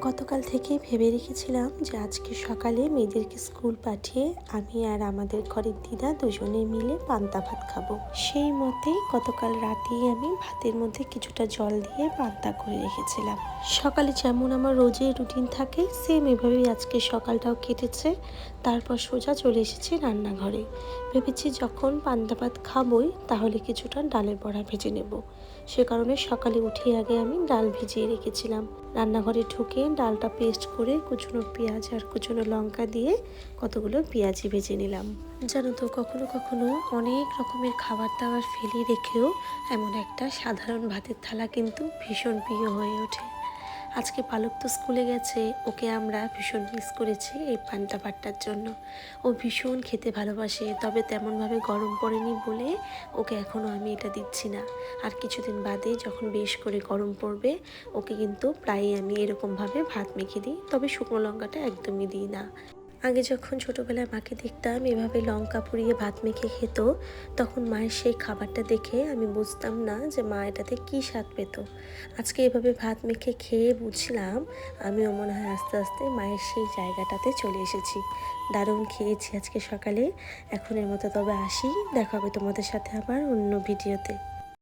গতকাল থেকেই ভেবে রেখেছিলাম যে আজকে সকালে মেয়েদেরকে স্কুল পাঠিয়ে আমি আর আমাদের ঘরের দিদা দুজনে মিলে পান্তা ভাত খাবো। সেই মতেই গতকাল রাতেই আমি ভাতের মধ্যে কিছুটা জল দিয়ে পান্তা করে রেখেছিলাম। সকালে যেমন আমার রোজের রুটিন থাকে সেম এভাবেই আজকে সকালটাও কেটেছে। তারপর সোজা চলে এসেছি রান্নাঘরে। ভেবেছি যখন পান্তা ভাত খাবোই তাহলে কিছুটা ডালের বড়া ভেজে নেব। সে কারণে সকালে উঠে আগে আমি ডাল ভিজিয়ে রেখেছিলাম। রান্নাঘরে ঢুকে ডালটা পেস্ট করে কুচনো পেঁয়াজ আর কুচনো লঙ্কা দিয়ে কতগুলো পেঁয়াজি ভেজে নিলাম। জানো তো কখনো কখনো অনেক রকমের খাবার দাবার ফেলে রেখেও এমন একটা সাধারণ ভাতের থালা কিন্তু ভীষণ প্রিয় হয়ে ওঠে। আজকে পালক তো স্কুলে গেছে, ওকে আমরা ভীষণ মিস করেছি এই পান্তা ভাতটার জন্য। ও ভীষণ খেতে ভালোবাসে, তবে তেমনভাবে গরম পড়েনি বলে ওকে এখনও আমি এটা দিচ্ছি না। আর কিছুদিন বাদে যখন বেশ করে গরম পড়বে ওকে কিন্তু প্রায়ই আমি এরকমভাবে ভাত মেখে দিই, তবে শুকনো লঙ্কাটা একদমই দিই না। আগে যখন ছোটোবেলায় মাকে দেখতাম এভাবে লঙ্কা পুড়িয়ে ভাত মেখে খেত, তখন মায়ের সেই খাবারটা দেখে আমি বুঝতাম না যে মা এটাতে কী স্বাদ পেত। আজকে এভাবে ভাত মেখে খেয়ে বুঝলাম আমিও মনে হয় আস্তে আস্তে মায়ের সেই জায়গাটাতে চলে এসেছি। দারুণ খেয়েছি আজকে সকালে। এখন এর মতো তবে আসি, দেখা হবে তোমাদের সাথে আবার অন্য ভিডিওতে।